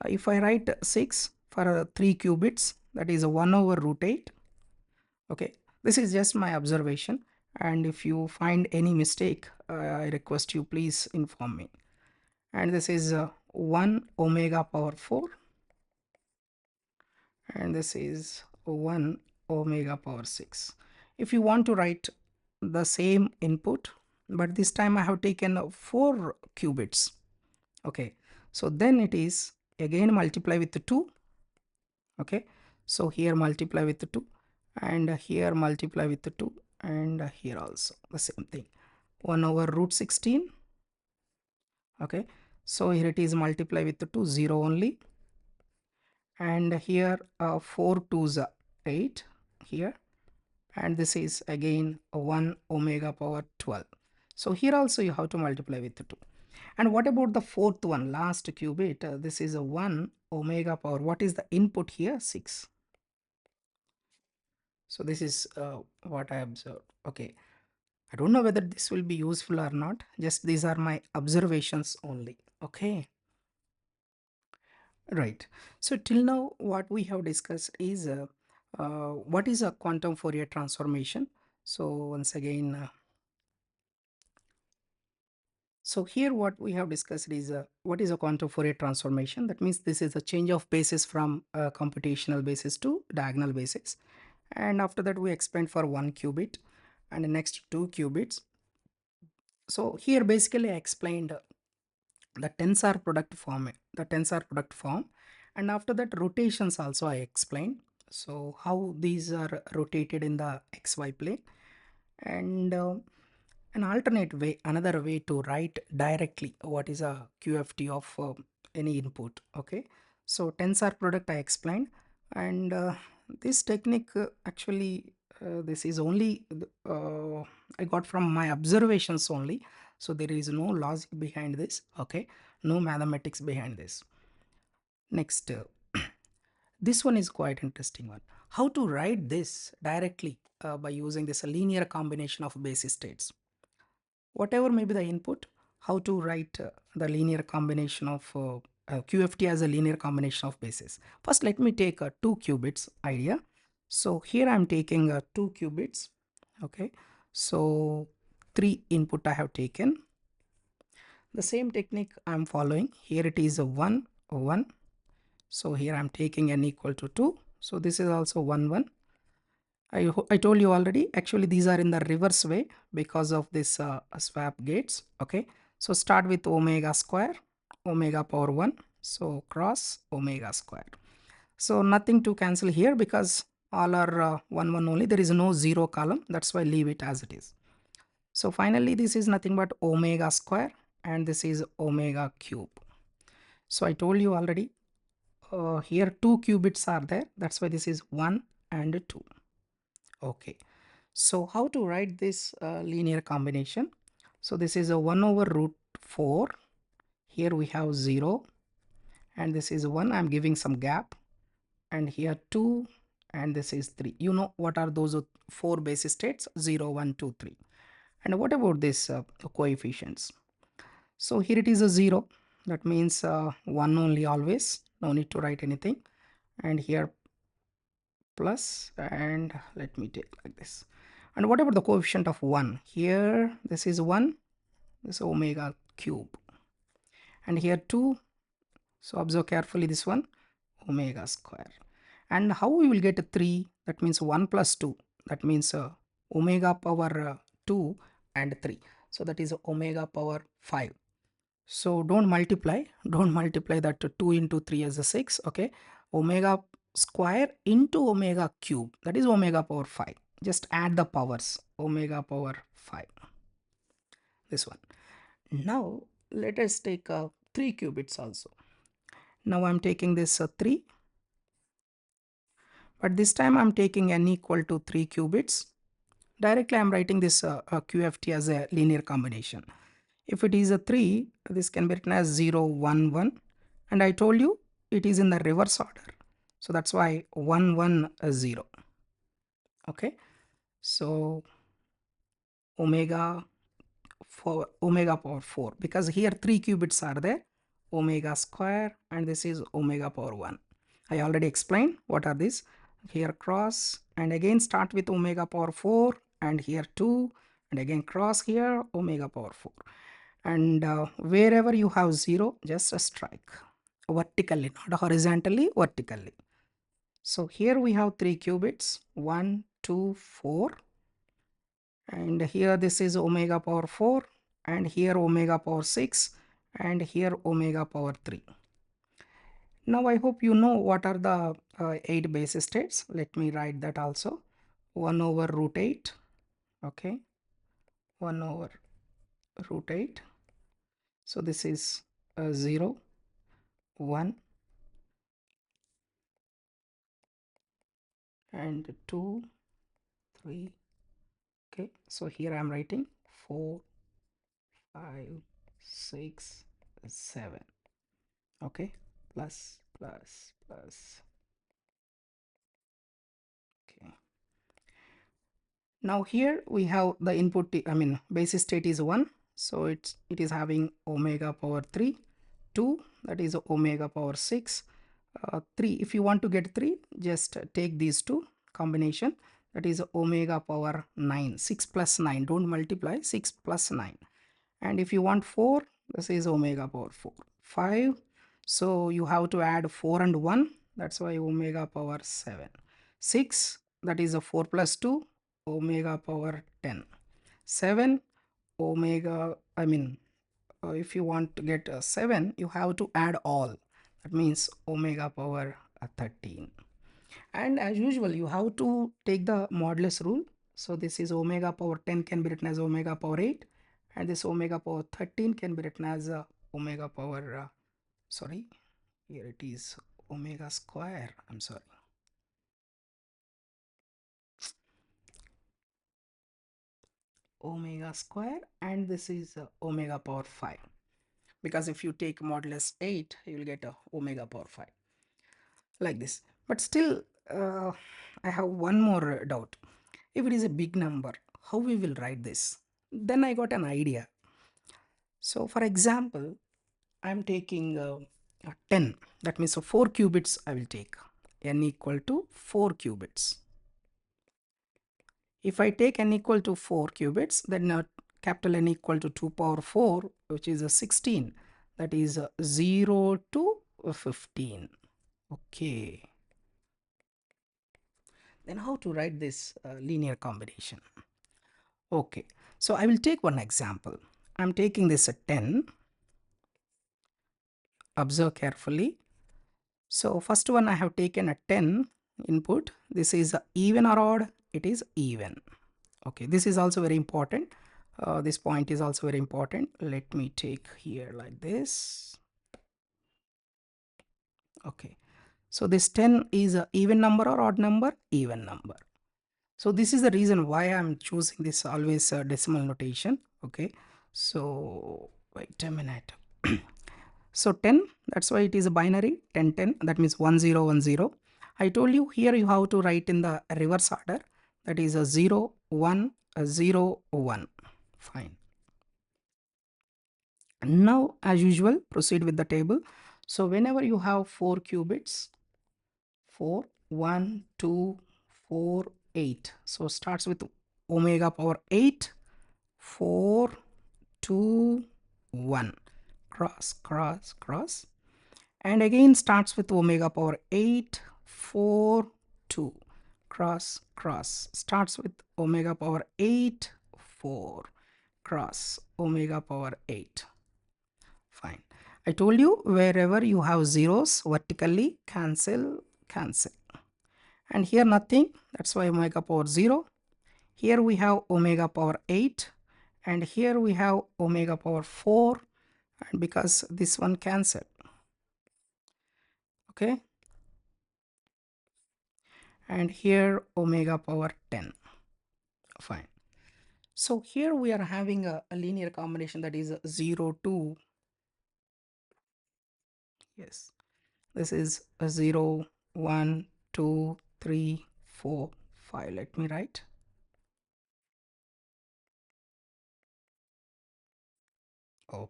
[SPEAKER 1] If I write 6 for 3 qubits, that is a 1 over root 8. Okay, this is just my observation, and if you find any mistake, I request you please inform me. And this is 1 omega power 4, and this is 1 omega power 6. If you want to write the same input, but this time I have taken 4 qubits. Okay, so then it is again multiply with the 2. Okay, so here multiply with the 2, and here multiply with the 2, and here also the same thing, 1 over root 16. Okay, so here it is multiply with the 2, 0 only, and here 4 2s are 8 here, and this is again 1 omega power 12. So here also you have to multiply with the 2. And what about the fourth one, last qubit? This is a 1 omega power, what is the input here? 6. So this is what I observed. Okay, I don't know whether this will be useful or not, just these are my observations only. Okay, right. So till now what we have discussed is what is a quantum Fourier transformation. So once again, so here what we have discussed is what is a quantum Fourier transformation. That means this is a change of basis from computational basis to diagonal basis, and after that we expand for 1 qubit and the next 2 qubits. So here basically I explained the tensor product form, and after that rotations also I explained. So how these are rotated in the xy plane, and an alternate way, another way to write directly what is a QFT of any input. Okay, so tensor product I explained, and this technique actually this is only I got from my observations only, so there is no logic behind this. Okay, no mathematics behind this. Next, this one is quite interesting one. How to write this directly by using this linear combination of basis states. Whatever may be the input, how to write the linear combination of QFT as a linear combination of bases. First, let me take a 2 qubits idea. So here I am taking 2 qubits. Okay, so 3 input I have taken. The same technique I am following. Here it is a 1 1. So here I am taking n equal to 2. So this is also 1 1. I told you already, actually these are in the reverse way because of this swap gates. Okay, so start with omega square, omega power 1, so cross omega square. So nothing to cancel here because all are 1 1 only, there is no 0 column, that's why leave it as it is. So finally this is nothing but omega square, and this is omega cube. So I told you already, here 2 qubits are there, that's why this is 1 and 2. Okay, so how to write this linear combination? So this is a 1 over root 4. Here we have 0, and this is 1. I'm giving some gap, and here 2, and this is 3. You know what are those 4 basis states? 0, 1, 2, 3. And what about this coefficients? So here it is a 0. That means 1 only always. No need to write anything. And here plus, and let me take like this. And what about the coefficient of 1? Here this is 1, this omega cube, and here 2. So observe carefully this one, omega square. And how we will get a 3? That means 1 plus 2, that means omega power 2 and 3, so that is omega power 5. So don't multiply that 2 into 3 as a 6. Okay, omega square into omega cube, that is omega power 5. Just add the powers, omega power 5, this one. Now let us take 3 qubits also. Now I'm taking this 3, but this time I'm taking n equal to 3 qubits. Directly I'm writing this QFT as a linear combination. If it is a 3, this can be written as 0 1 1, and I told you it is in the reverse order, so that's why 1 1 0. Okay, so omega for omega power 4, because here 3 qubits are there, omega square, and this is omega power 1. I already explained what are these. Here cross, and again start with omega power 4, and here 2, and again cross here omega power 4. And wherever you have 0, just a strike vertically, not horizontally, vertically. So here we have 3 qubits, 1, 2, 4, and here this is omega power 4, and here omega power 6, and here omega power 3. Now I hope you know what are the 8 base states. Let me write that also. 1 over root 8, okay, 1 over root 8. So this is 0, 1, and 2, 3. Okay, so here I am writing 4, 5, 6, 7. Okay, plus, plus, plus. Okay. Now here we have the input, I mean base state is 1, so it is having omega power 3, 2, that is omega power 6, 3. If you want to get 3, just take these two combination, that is omega power 9, 6 plus 9, don't multiply, 6 plus 9. And if you want 4, this is omega power 4, 5, so you have to add 4 and 1, that's why omega power 7, 6, that is a 4 plus 2, omega power 10, 7, omega, I mean if you want to get 7, you have to add all, that means omega power 13. And as usual, you have to take the modulus rule. So this is omega power 10 can be written as omega power 8, and this omega power 13 can be written as omega power, sorry, here it is omega square, I'm sorry. Omega square, and this is omega power 5. Because if you take modulus 8, you will get omega power 5. Like this. But still, I have one more doubt. If it is a big number, how we will write this? Then I got an idea. So for example, I'm taking 10. That means 4 qubits I will take. N equal to 4 qubits. If I take n equal to 4 qubits, then capital N equal to 2 power 4, which is a 16. That is 0 to 15. Okay. Then how to write this linear combination? Okay, so I will take one example. I'm taking this at 10. Observe carefully. So first one I have taken a 10 input. This is even or odd? It is even. Okay, this is also very important. This point is also very important. Let me take here like this. Okay, so this 10 is an even number or odd number? Even number. So this is the reason why I'm choosing this always decimal notation. Okay, so wait a minute. So 10, that's why it is a binary 10 10, that means 1 0 1 0. I told you here you have to write in the reverse order, that is a 0 1 0 1. Fine. Now as usual, proceed with the table. So whenever you have 4 qubits, 4 1 2 4 8, so starts with omega power 8, 4 2 1, cross cross cross, and again starts with omega power 8, 4 2, cross cross, starts with omega power 8, 4, cross omega power 8. Fine. I told you wherever you have zeros vertically, cancel cancel, and here nothing, that's why omega power 0. Here we have omega power 8, and here we have omega power 4, and because this one cancel. Okay, and here omega power 10. Fine. So here we are having a linear combination, that is 0 2. Yes, this is a 0 1 2 3 4 5. Let me write. Oh,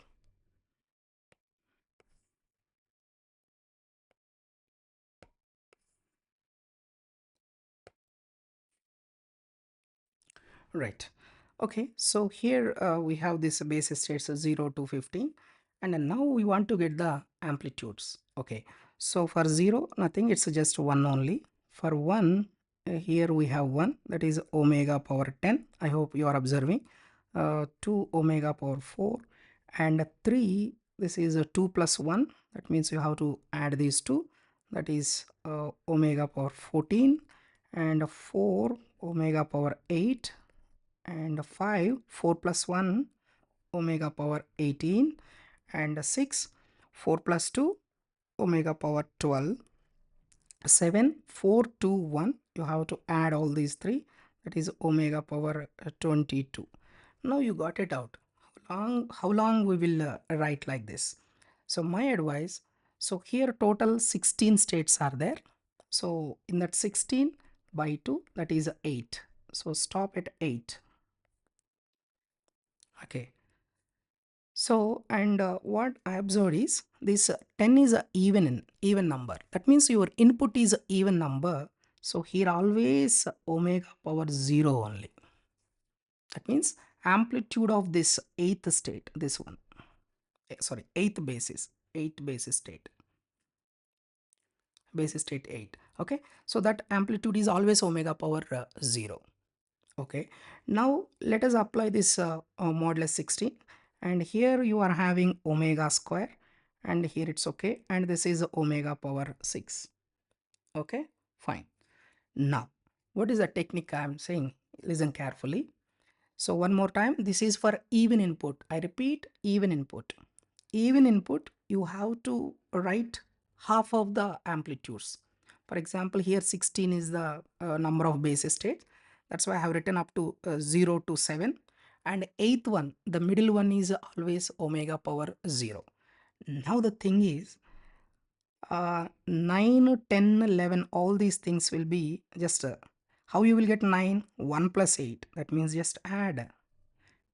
[SPEAKER 1] right. Okay, so here we have this base states 0 to 15, and then now we want to get the amplitudes. Okay, so for 0, nothing, it's just 1 only. For 1, here we have 1, that is omega power 10. I hope you are observing. 2 omega power 4, and 3, this is a 2 plus 1. That means you have to add these two. That is omega power 14, and 4 omega power 8, and 5 4 plus 1 omega power 18, and 6 4 plus 2 omega power 12, 7 4 2 1. You have to add all these three, that is omega power 22. Now you got it out. How long we will write like this? So my advice, so here total 16 states are there. So in that 16 by 2, that is 8. So stop at 8. Okay. So, and what I observed is this 10 is a even number. That means your input is a even number. So here always omega power 0 only. That means amplitude of this eighth state, this one, sorry, eighth basis state, basis state 8. Okay. So that amplitude is always omega power 0. Okay, now let us apply this modulus 16, and here you are having omega square, and here it's okay, and this is omega power 6. Okay, fine. Now what is the technique I am saying? Listen carefully. So one more time, this is for even input. I repeat, even input. Even input, you have to write half of the amplitudes. For example, here 16 is the number of base states. That's why I have written up to 0 to 7. And eighth one, the middle one is always omega power 0. Now the thing is, 9, 10, 11, all these things will be just, how you will get 9? 1 plus 8. That means just add.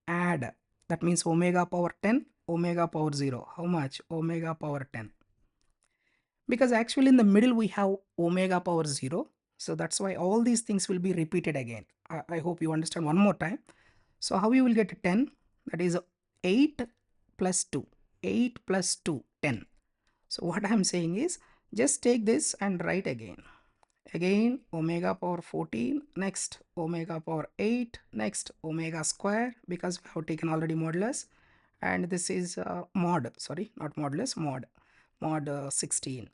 [SPEAKER 1] That means omega power 10, omega power 0. How much? Omega power 10. Because actually in the middle we have omega power 0. So that's why all these things will be repeated again. I hope you understand one more time. So how you will get 10? That is 8 plus 2. 8 plus 2, 10. So what I am saying is, just take this and write again. Again omega power 14, next omega power 8, next omega square, because we have taken already modulus, and this is mod, sorry, not modulus, mod 16.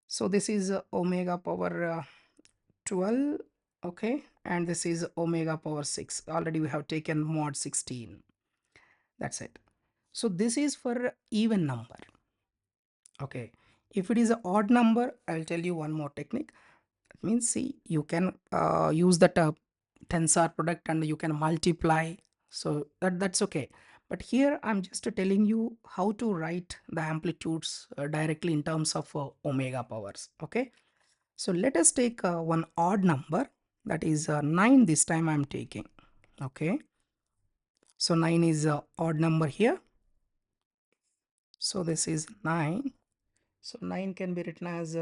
[SPEAKER 1] So this is omega power 12. Okay, and this is omega power 6. Already we have taken mod 16. That's it. So this is for even number. Okay, if it is an odd number, I'll tell you one more technique. That means, see, you can use that tensor product and you can multiply, so that's okay. But here I'm just telling you how to write the amplitudes directly in terms of omega powers. Okay, so let us take one odd number, that is 9. This time I'm taking. Okay, so 9 is a odd number here. So this is 9. So 9 can be written as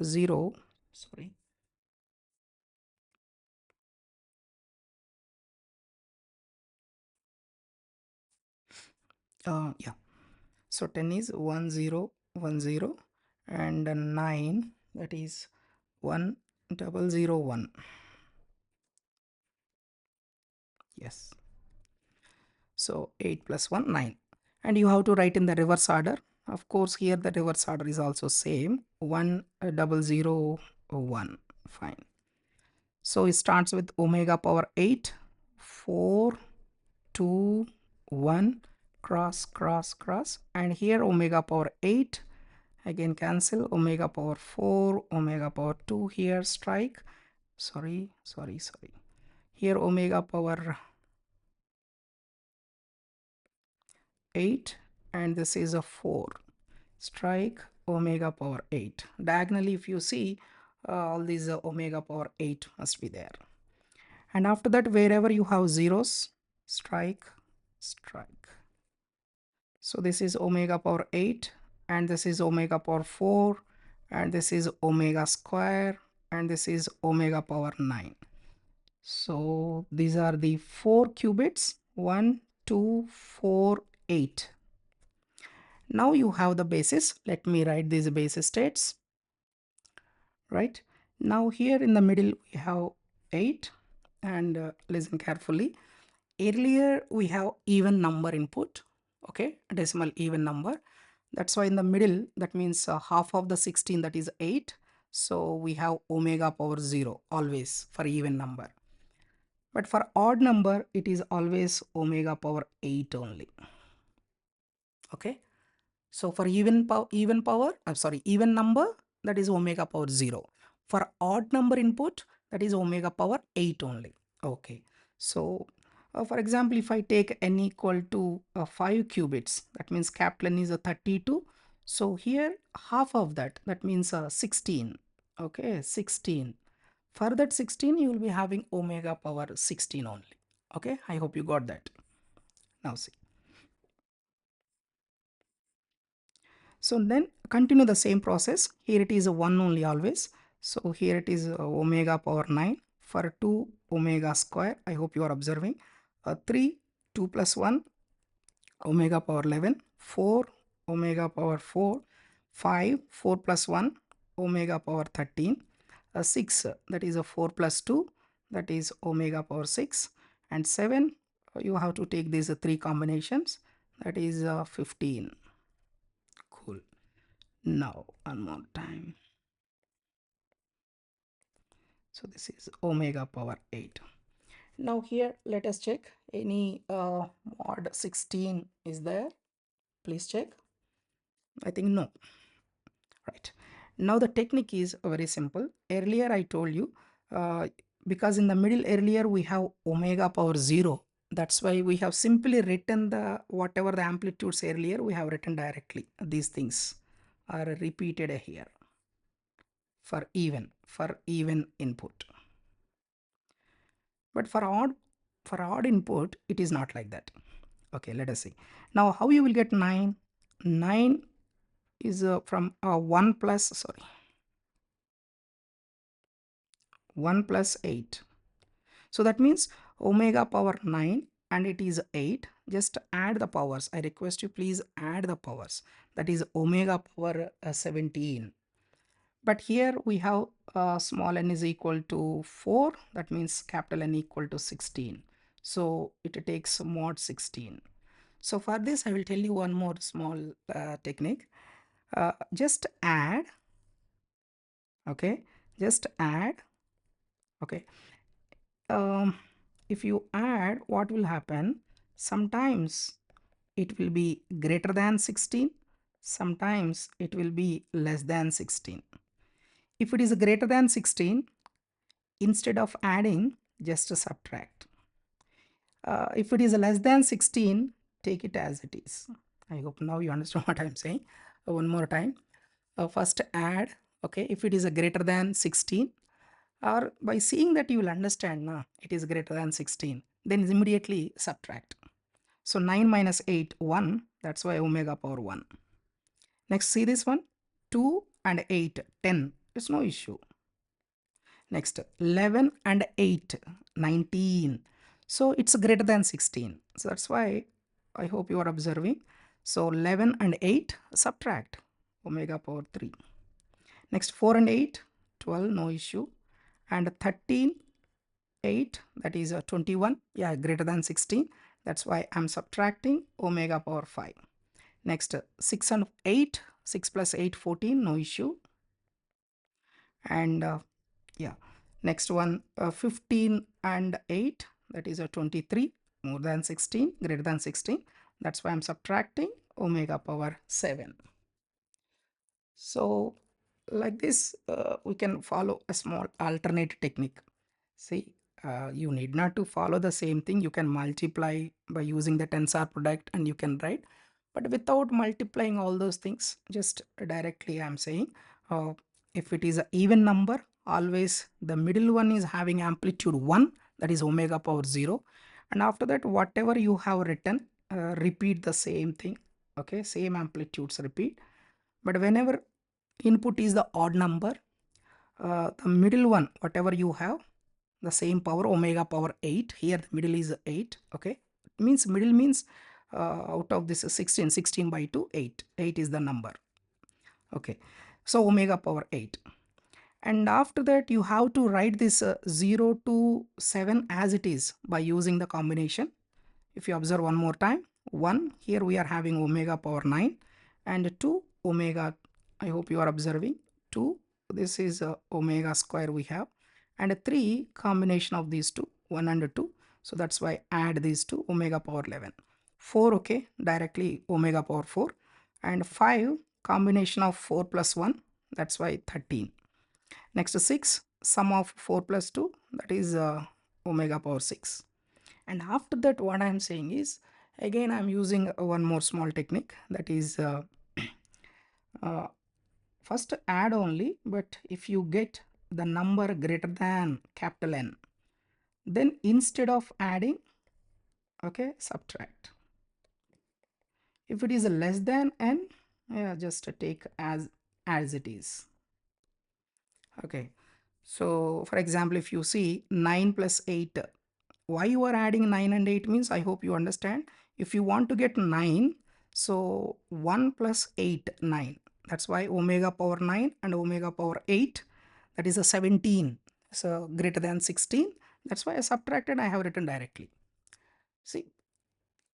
[SPEAKER 1] 0. Sorry. Yeah. So 10 is 1010, and 9, that is 1001. Yes. So 8 plus 1, 9. And you have to write in the reverse order. Of course, here the reverse order is also same. 1001. Fine. So it starts with omega power 8, 4, 2, 1, cross, cross, cross. And here omega power 8. Again cancel, omega power 4, omega power 2, here strike, sorry, here omega power 8, and this is a 4, strike, omega power 8. Diagonally if you see, all these omega power 8 must be there. And after that, wherever you have zeros, strike, strike. So this is omega power 8, and this is omega power 4, and this is omega square, and this is omega power 9. So these are the 4 qubits, 1, 2, 4, 8. Now you have the basis. Let me write these basis states. Right now here in the middle we have 8, and listen carefully. Earlier we have even number input, okay, decimal even number. That's why in the middle, that means half of the 16, that is 8. So we have omega power 0 always for even number. But for odd number, it is always omega power 8 only. Okay. So for even number, that is omega power 0. For odd number input, that is omega power 8 only. Okay. So for example, if I take n equal to 5 qubits, that means capital N is a 32. So here half of that, that means 16. Okay, 16. For that 16, you will be having omega power 16 only. Okay, I hope you got that. Now see. So then continue the same process. Here it is a 1 only always. So here it is omega power 9 for 2 omega square. I hope you are observing. 3, 2 plus 1, omega power 11, 4, omega power 4, 5, 4 plus 1, omega power 13, 6, that is a 4 plus 2, that is omega power 6, and 7, you have to take these 3 combinations, that is 15. Cool. Now one more time. So this is omega power 8. Now here let us check any mod 16 is there. Please check. I think no. Right. Now the technique is very simple. Earlier I told you because in the middle earlier we have omega power 0. That's why we have simply written the whatever the amplitudes earlier we have written directly. These things are repeated here for even input. But for odd input, it is not like that. Okay, let us see. Now how you will get 9? 9 is from 1 plus, sorry, 1 plus 8. So that means omega power 9 and it is 8. Just add the powers. I request you please add the powers. That is omega power 17. But here we have small n is equal to 4. That means capital N equal to 16. So it takes mod 16. So for this, I will tell you one more small technique. Just add, okay, just add, okay. If you add, what will happen? Sometimes it will be greater than 16, sometimes it will be less than 16. If it is greater than 16, instead of adding, just subtract. If it is less than 16, take it as it is. I hope now you understand what I'm saying. One more time. First add, okay, if it is a greater than 16, or by seeing that you will understand now it is greater than 16, then immediately subtract. So 9 minus 8, 1, that's why omega power 1. Next, see this one, 2 and 8, 10, it's no issue. Next, 11 and 8, 19. So it's greater than 16. So that's why I hope you are observing. So 11 and 8, subtract omega power 3. Next, 4 and 8, 12, no issue. And 13, 8, that is 21. Yeah, greater than 16. That's why I'm subtracting omega power 5. Next, 6 and 8, 6 plus 8, 14, no issue. And yeah, next one, 15 and 8, that is a 23, more than 16, greater than 16. That's why I'm subtracting omega power 7. So like this, we can follow a small alternate technique. See, you need not to follow the same thing. You can multiply by using the tensor product and you can write, but without multiplying all those things, just directly I'm saying, uh, if it is an even number, always the middle one is having amplitude 1, that is omega power 0. And after that, whatever you have written, repeat the same thing Okay, same amplitudes repeat, but whenever input is the odd number, the middle one, whatever you have, the same power, omega power 8, here the middle is 8. Okay, it means middle means out of this 16 by 2, 8 is the number. Okay, so omega power 8, and after that you have to write this 0 to 7 as it is by using the combination. If you observe one more time, 1, here we are having omega power 9, and 2 omega, I hope you are observing, 2, this is omega square we have, and 3 combination of these two, 1 and 2, so that's why add these two, omega power 11. 4, okay, directly omega power 4, and 5 combination of 4 plus 1, that's why 13. Next 6, sum of 4 plus 2, that is omega power 6. And after that, what I am saying is, again I am using one more small technique, that is uh, first add only, but if you get the number greater than capital N, then instead of adding, okay, subtract. If it is less than N, yeah, just take as it is. Okay, so for example, if you see 9 plus 8, why you are adding 9 and 8 means, I hope you understand. If you want to get 9, so 1 plus 8, 9. That's why omega power 9 and omega power 8, that is a 17. So greater than 16. That's why I subtracted, I have written directly. See,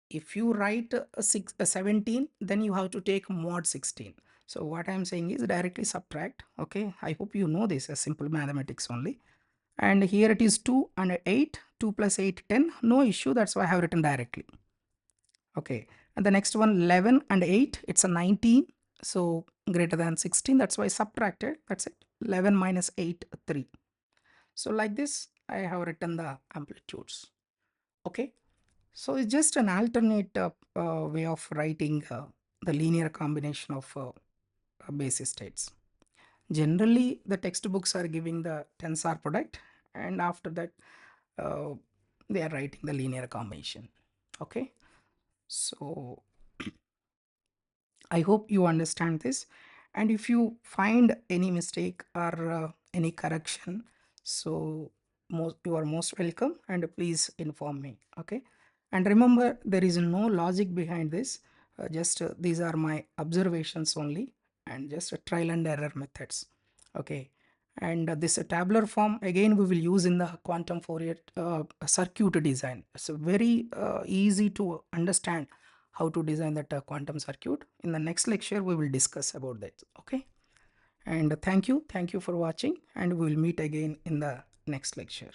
[SPEAKER 1] if you write a 17, then you have to take mod 16. So what I'm saying is directly subtract. Okay, I hope you know this as simple mathematics only. And here it is 2 and 8, 2 plus 8, 10, no issue, that's why I have written directly. Okay, and the next one 11 and 8, it's a 19, so greater than 16, that's why I subtracted, that's it. 11 minus 8, 3. So like this I have written the amplitudes. Okay, so it's just an alternate way of writing the linear combination of basis states. Generally the textbooks are giving the tensor product, and after that uh, they are writing the linear combination. Okay, so I hope you understand this, and if you find any mistake or any correction, so you are most welcome, and please inform me. Okay, and remember, there is no logic behind this, just these are my observations only, and just trial and error methods. Okay, and this tabular form again we will use in the quantum Fourier circuit design. It's very easy to understand how to design that quantum circuit. In the next lecture we will discuss about that. Okay, and thank you for watching, and we will meet again in the next lecture.